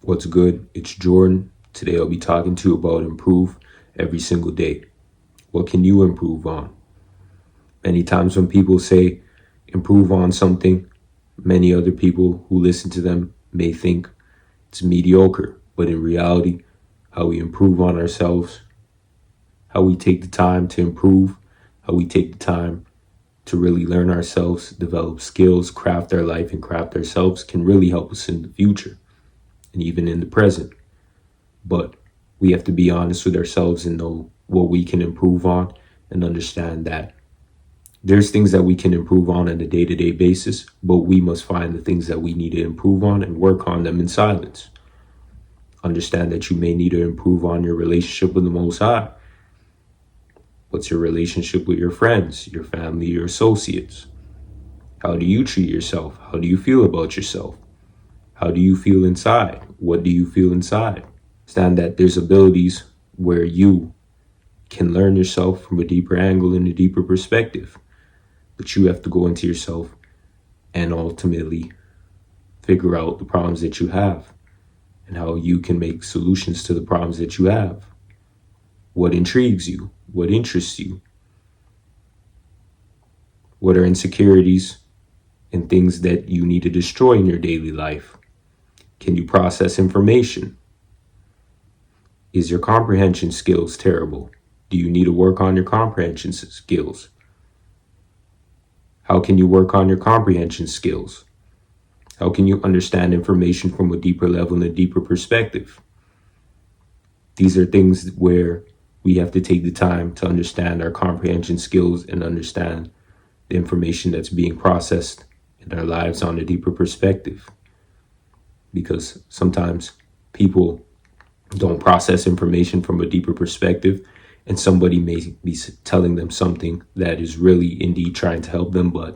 What's good? It's Jordan. Today I'll be talking to you about improve every single day. What can you improve on? Many times when people say improve on something, many other people who listen to them may think it's mediocre. But in reality, how we improve on ourselves, how we take the time to improve, how we take the time to really learn ourselves, develop skills, craft our life, and craft ourselves can really help us in the future and even in the present. But we have to be honest with ourselves and know what we can improve on and understand that there's things that we can improve on a day-to-day basis, but we must find the things that we need to improve on and work on them in silence. Understand that you may need to improve on your relationship with the Most High. What's your relationship with your friends, your family, your associates? How do you treat yourself? How do you feel about yourself? How do you feel inside? What do you feel inside? Understand that there's abilities where you can learn yourself from a deeper angle and a deeper perspective. But you have to go into yourself and ultimately figure out the problems that you have and how you can make solutions to the problems that you have. What intrigues you? What interests you? What are insecurities and things that you need to destroy in your daily life? Can you process information? Is your comprehension skills terrible? Do you need to work on your comprehension skills? How can you work on your comprehension skills? How can you understand information from a deeper level and a deeper perspective? These are things where we have to take the time to understand our comprehension skills and understand the information that's being processed in our lives on a deeper perspective. Because sometimes people don't process information from a deeper perspective, and somebody may be telling them something that is really indeed trying to help them, but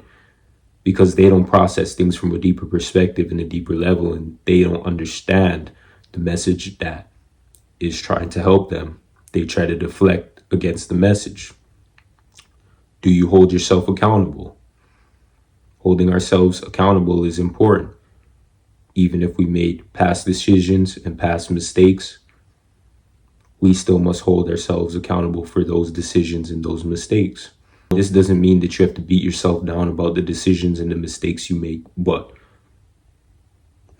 because they don't process things from a deeper perspective and a deeper level, and they don't understand the message that is trying to help them, they try to deflect against the message. Do you hold yourself accountable? Holding ourselves accountable is important. Even if we made past decisions and past mistakes, we still must hold ourselves accountable for those decisions and those mistakes. This doesn't mean that you have to beat yourself down about the decisions and the mistakes you make, but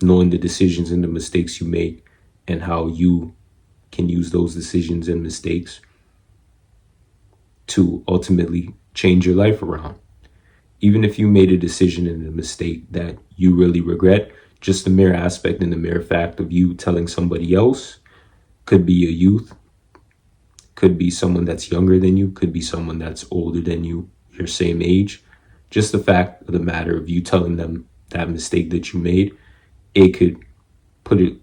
knowing the decisions and the mistakes you make and how you can use those decisions and mistakes to ultimately change your life around. Even if you made a decision and a mistake that you really regret, just the mere aspect and the mere fact of you telling somebody else, could be a youth, could be someone that's younger than you, could be someone that's older than you, your same age. Just the fact of the matter of you telling them that mistake that you made, it could put a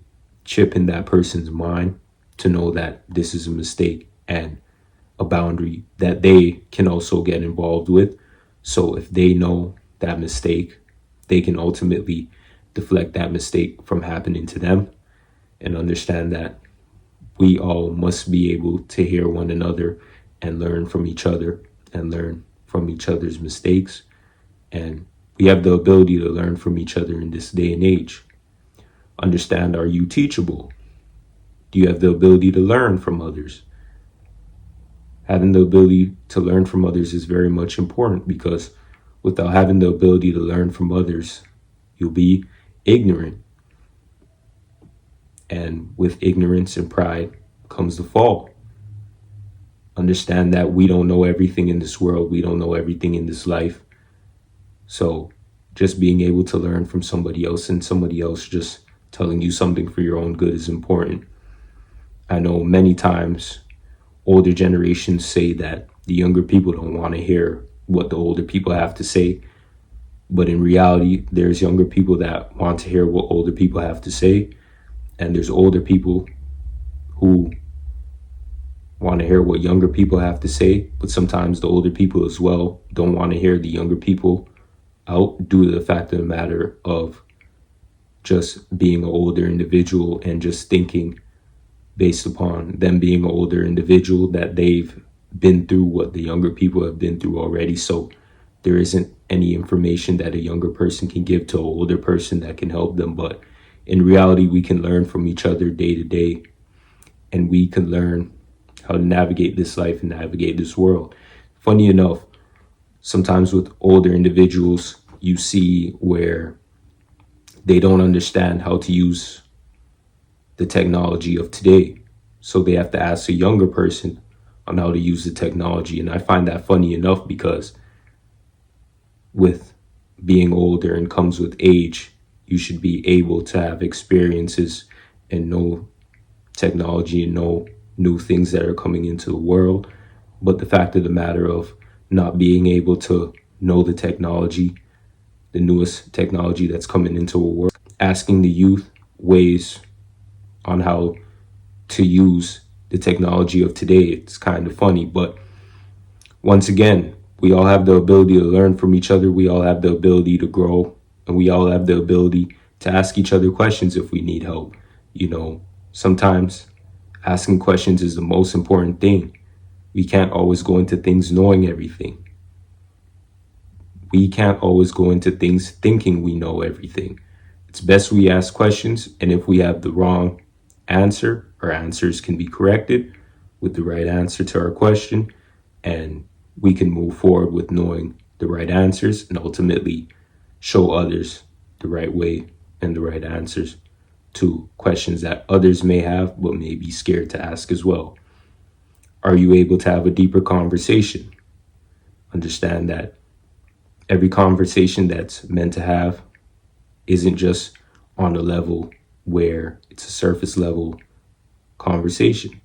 chip in that person's mind to know that this is a mistake and a boundary that they can also get involved with. So if they know that mistake, they can ultimately deflect that mistake from happening to them and understand that we all must be able to hear one another and learn from each other and learn from each other's mistakes. And we have the ability to learn from each other in this day and age. Understand, are you teachable? Do you have the ability to learn from others? Having the ability to learn from others is very much important, because without having the ability to learn from others, you'll be ignorant. And with ignorance and pride comes the fall. Understand that we don't know everything in this world. We don't know everything in this life. So just being able to learn from somebody else and somebody else just telling you something for your own good is important. I know many times older generations say that the younger people don't want to hear what the older people have to say. But in reality, there's younger people that want to hear what older people have to say. And there's older people who want to hear what younger people have to say. But sometimes the older people as well don't want to hear the younger people out due to the fact of the matter of just being an older individual and just thinking based upon them being an older individual that they've been through what the younger people have been through already. So there isn't any information that a younger person can give to an older person that can help them. But In reality, we can learn from each other day to day, and we can learn how to navigate this life and navigate this world. Funny enough, sometimes with older individuals, you see where they don't understand how to use the technology of today. So they have to ask a younger person on how to use the technology. And I find that funny enough because with being older and comes with age, you should be able to have experiences and know technology and know new things that are coming into the world. But the fact of the matter of not being able to know the technology, the newest technology that's coming into a world, asking the youth ways on how to use the technology of today, it's kind of funny. But once again, we all have the ability to learn from each other. We all have the ability to grow, and we all have the ability to ask each other questions if we need help. Sometimes asking questions is the most important thing. We can't always go into things knowing everything. We can't always go into things thinking we know everything. It's best we ask questions, and if we have the wrong answer, our answers can be corrected with the right answer to our question, and we can move forward with knowing the right answers and ultimately show others the right way and the right answers to questions that others may have but may be scared to ask as well. Are you able to have a deeper conversation? Understand that every conversation that's meant to have isn't just on a level where it's a surface level conversation.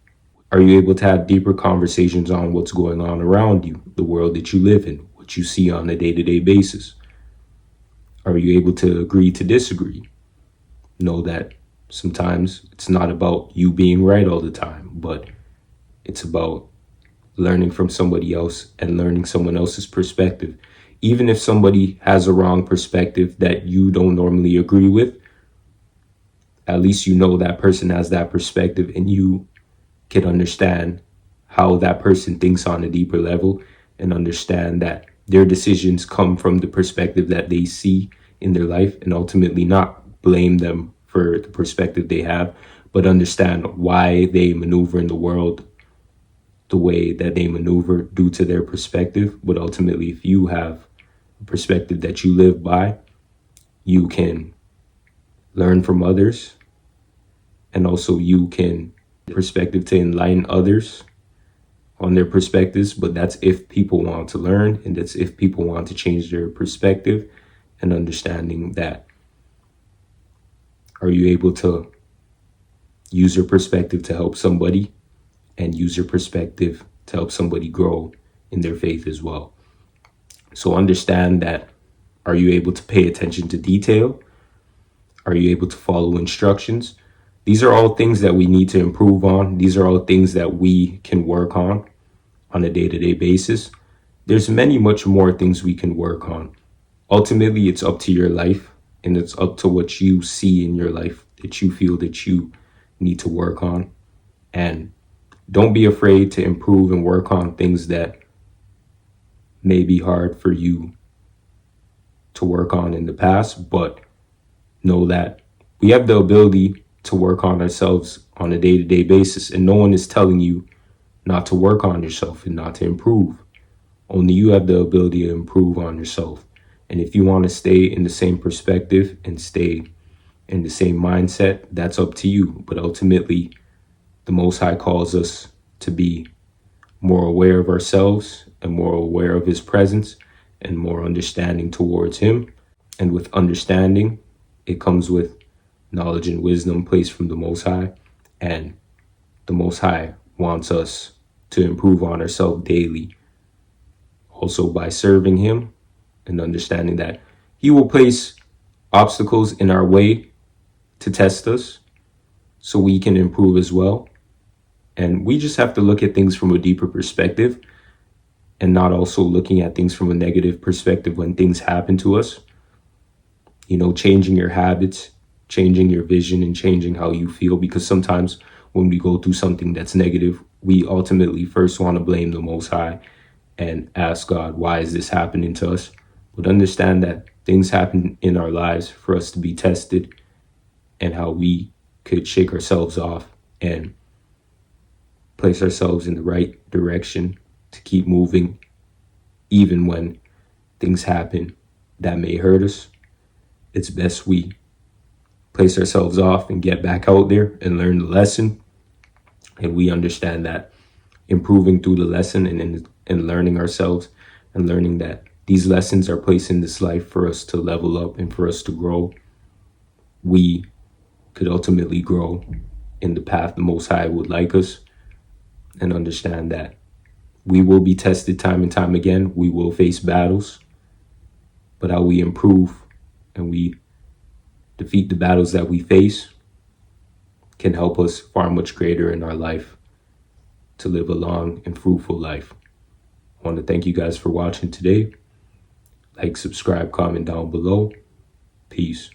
Are you able to have deeper conversations on what's going on around you, the world that you live in, what you see on a day-to-day basis? Are you able to agree to disagree? Know that sometimes it's not about you being right all the time, but it's about learning from somebody else and learning someone else's perspective. Even if somebody has a wrong perspective that you don't normally agree with, at least you know that person has that perspective and you can understand how that person thinks on a deeper level and understand that their decisions come from the perspective that they see in their life, and ultimately not blame them for the perspective they have, but understand why they maneuver in the world the way that they maneuver due to their perspective. But ultimately, if you have a perspective that you live by, you can learn from others, and also you can perspective to enlighten others on their perspectives. But that's if people want to learn, and that's if people want to change their perspective, and understanding that, are you able to use your perspective to help somebody and use your perspective to help somebody grow in their faith as well? So understand that, are you able to pay attention to detail? Are you able to follow instructions? These are all things that we need to improve on. These are all things that we can work on a day-to-day basis. There's much more things we can work on. Ultimately, it's up to your life, and it's up to what you see in your life that you feel that you need to work on. And don't be afraid to improve and work on things that may be hard for you to work on in the past, but know that we have the ability to work on ourselves on a day-to-day basis, and no one is telling you not to work on yourself and not to improve. Only you have the ability to improve on yourself. And if you want to stay in the same perspective and stay in the same mindset, that's up to you. But ultimately, the Most High calls us to be more aware of ourselves and more aware of His presence and more understanding towards Him. And with understanding, it comes with knowledge and wisdom placed from the Most High. And the Most High wants us to improve on ourselves daily, also by serving Him and understanding that He will place obstacles in our way to test us so we can improve as well. And we just have to look at things from a deeper perspective and not also looking at things from a negative perspective when things happen to us. Changing your habits, changing your vision, and changing how you feel. Because sometimes when we go through something that's negative, we ultimately first want to blame the Most High and ask God, why is this happening to us? But understand that things happen in our lives for us to be tested and how we could shake ourselves off and place ourselves in the right direction to keep moving, even when things happen that may hurt us. It's best we place ourselves off and get back out there and learn the lesson. And we understand that improving through the lesson and learning ourselves and learning that these lessons are placed in this life for us to level up and for us to grow, we could ultimately grow in the path the Most High would like us, and understand that we will be tested time and time again. We will face battles, but how we improve and we defeat the battles that we face can help us far much greater in our life to live a long and fruitful life. I want to thank you guys for watching today. Like, subscribe, comment down below. Peace.